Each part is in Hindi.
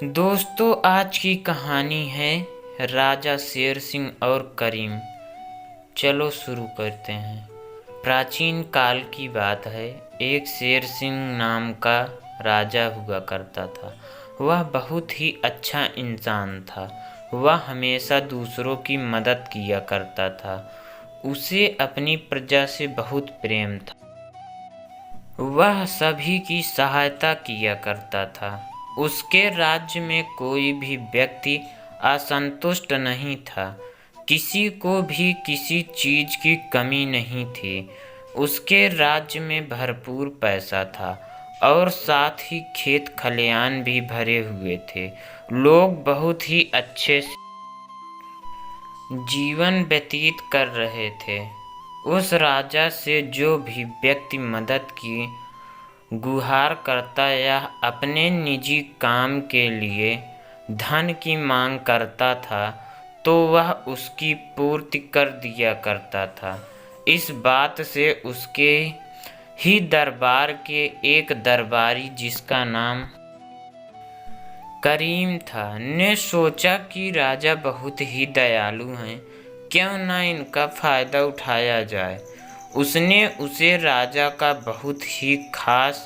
दोस्तों, आज की कहानी है राजा शेर सिंह और करीम। चलो शुरू करते हैं। प्राचीन काल की बात है। एक शेर सिंह नाम का राजा हुआ करता था। वह बहुत ही अच्छा इंसान था। वह हमेशा दूसरों की मदद किया करता था। उसे अपनी प्रजा से बहुत प्रेम था। वह सभी की सहायता किया करता था। उसके राज्य में कोई भी व्यक्ति असंतुष्ट नहीं था। किसी को भी किसी चीज की कमी नहीं थी। उसके राज्य में भरपूर पैसा था और साथ ही खेत खलियान भी भरे हुए थे। लोग बहुत ही अच्छे से जीवन व्यतीत कर रहे थे। उस राजा से जो भी व्यक्ति मदद की गुहार करता या अपने निजी काम के लिए धन की मांग करता था, तो वह उसकी पूर्ति कर दिया करता था। इस बात से उसके ही दरबार के एक दरबारी, जिसका नाम करीम था, ने सोचा कि राजा बहुत ही दयालु हैं, क्यों न इनका फायदा उठाया जाए। उसने उसे राजा का बहुत ही खास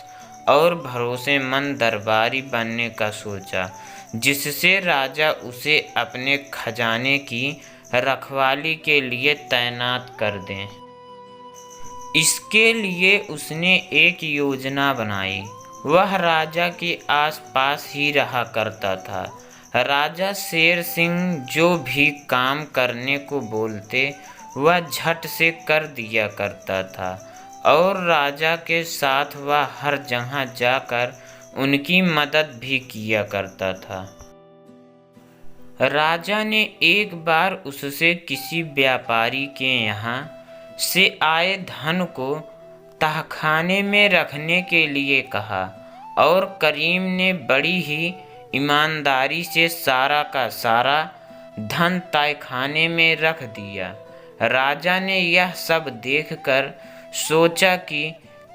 और भरोसेमंद दरबारी बनने का सोचा, जिससे राजा उसे अपने खजाने की रखवाली के लिए तैनात कर दें। इसके लिए उसने एक योजना बनाई। वह राजा के आसपास ही रहा करता था। राजा शेर सिंह जो भी काम करने को बोलते, वह झट से कर दिया करता था और राजा के साथ वह हर जगह जाकर उनकी मदद भी किया करता था। राजा ने एक बार उससे किसी व्यापारी के यहाँ से आए धन को तहखाने में रखने के लिए कहा और करीम ने बड़ी ही ईमानदारी से सारा का सारा धन तहखाने में रख दिया। राजा ने यह सब देखकर सोचा कि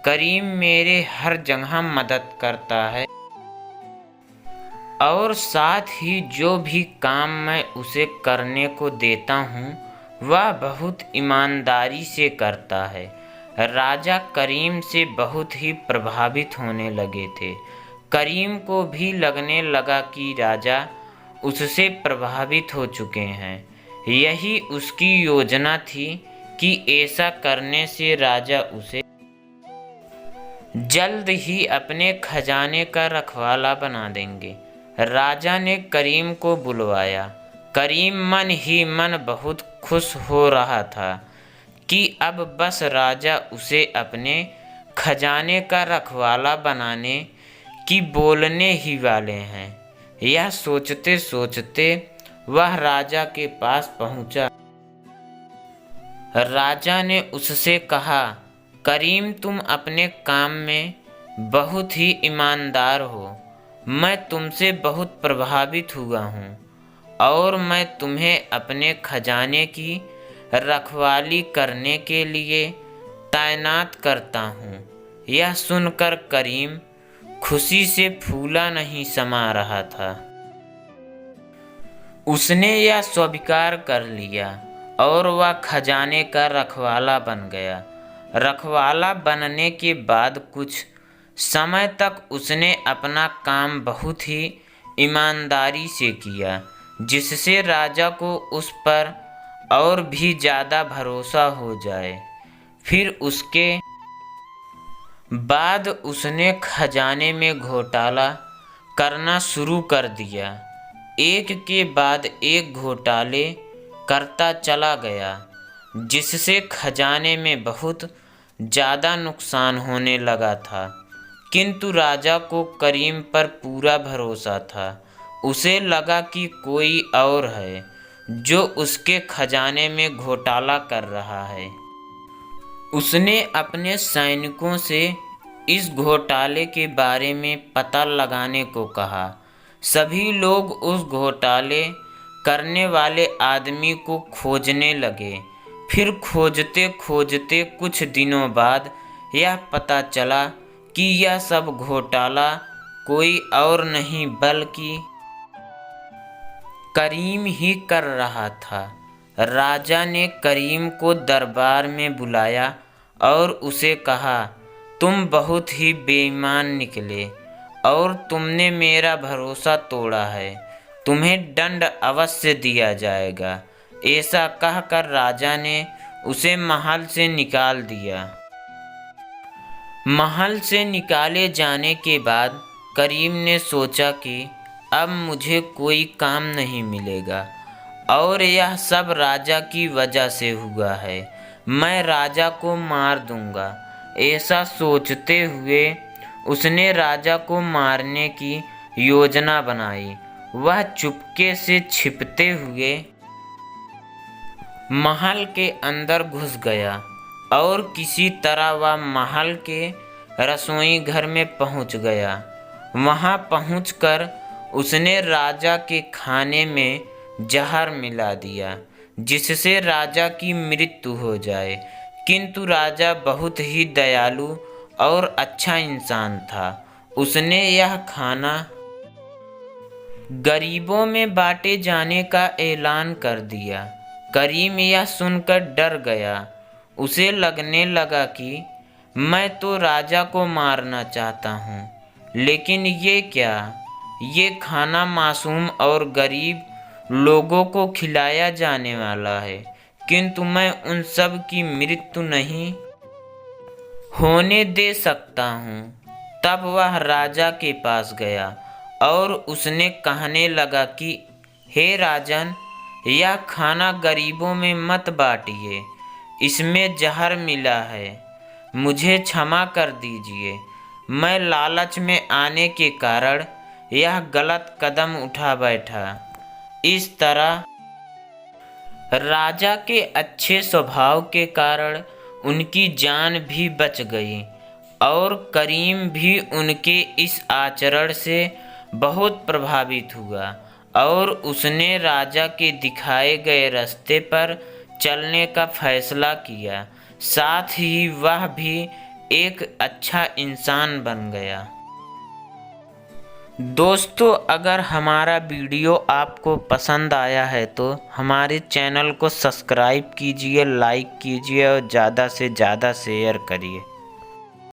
करीम मेरे हर जगह मदद करता है और साथ ही जो भी काम मैं उसे करने को देता हूँ, वह बहुत ईमानदारी से करता है। राजा करीम से बहुत ही प्रभावित होने लगे थे। करीम को भी लगने लगा कि राजा उससे प्रभावित हो चुके हैं। यही उसकी योजना थी कि ऐसा करने से राजा उसे जल्द ही अपने खजाने का रखवाला बना देंगे। राजा ने करीम को बुलवाया। करीम मन ही मन बहुत खुश हो रहा था कि अब बस राजा उसे अपने खजाने का रखवाला बनाने की बोलने ही वाले हैं। यह सोचते सोचते वह राजा के पास पहुंचा। राजा ने उससे कहा, करीम तुम अपने काम में बहुत ही ईमानदार हो। मैं तुमसे बहुत प्रभावित हुआ हूँ और मैं तुम्हें अपने खजाने की रखवाली करने के लिए तैनात करता हूँ। यह सुनकर करीम खुशी से फूला नहीं समा रहा था। उसने यह स्वीकार कर लिया और वह खजाने का रखवाला बन गया। रखवाला बनने के बाद कुछ समय तक उसने अपना काम बहुत ही ईमानदारी से किया, जिससे राजा को उस पर और भी ज़्यादा भरोसा हो जाए। फिर उसके बाद उसने खजाने में घोटाला करना शुरू कर दिया। एक के बाद एक घोटाले करता चला गया, जिससे खजाने में बहुत ज़्यादा नुकसान होने लगा था। किंतु राजा को करीम पर पूरा भरोसा था। उसे लगा कि कोई और है जो उसके खजाने में घोटाला कर रहा है। उसने अपने सैनिकों से इस घोटाले के बारे में पता लगाने को कहा। सभी लोग उस घोटाले करने वाले आदमी को खोजने लगे। फिर खोजते खोजते कुछ दिनों बाद यह पता चला कि यह सब घोटाला कोई और नहीं बल्कि करीम ही कर रहा था। राजा ने करीम को दरबार में बुलाया और उसे कहा, तुम बहुत ही बेईमान निकले और तुमने मेरा भरोसा तोड़ा है। तुम्हें दंड अवश्य दिया जाएगा। ऐसा कहकर राजा ने उसे महल से निकाल दिया। महल से निकाले जाने के बाद करीम ने सोचा कि अब मुझे कोई काम नहीं मिलेगा और यह सब राजा की वजह से हुआ है। मैं राजा को मार दूंगा। ऐसा सोचते हुए उसने राजा को मारने की योजना बनाई। वह चुपके से छिपते हुए महल के अंदर घुस गया और किसी तरह वह महल के रसोई घर में पहुंच गया। वहां पहुंचकर उसने राजा के खाने में जहर मिला दिया जिससे राजा की मृत्यु हो जाए। किंतु राजा बहुत ही दयालु और अच्छा इंसान था। उसने यह खाना गरीबों में बांटे जाने का ऐलान कर दिया। करीम यह सुनकर डर गया। उसे लगने लगा कि मैं तो राजा को मारना चाहता हूँ, लेकिन ये क्या? ये खाना मासूम और गरीब लोगों को खिलाया जाने वाला है, किंतु मैं उन सब की मृत्यु नहीं होने दे सकता हूँ। तब वह राजा के पास गया और उसने कहने लगा कि हे राजन, यह खाना गरीबों में मत बांटिए, इसमें जहर मिला है। मुझे क्षमा कर दीजिए। मैं लालच में आने के कारण यह गलत कदम उठा बैठा। इस तरह राजा के अच्छे स्वभाव के कारण उनकी जान भी बच गई और करीम भी उनके इस आचरण से बहुत प्रभावित हुआ और उसने राजा के दिखाए गए रास्ते पर चलने का फैसला किया। साथ ही वह भी एक अच्छा इंसान बन गया। दोस्तों, अगर हमारा वीडियो आपको पसंद आया है तो हमारे चैनल को सब्सक्राइब कीजिए, लाइक कीजिए और ज़्यादा से ज़्यादा शेयर करिए।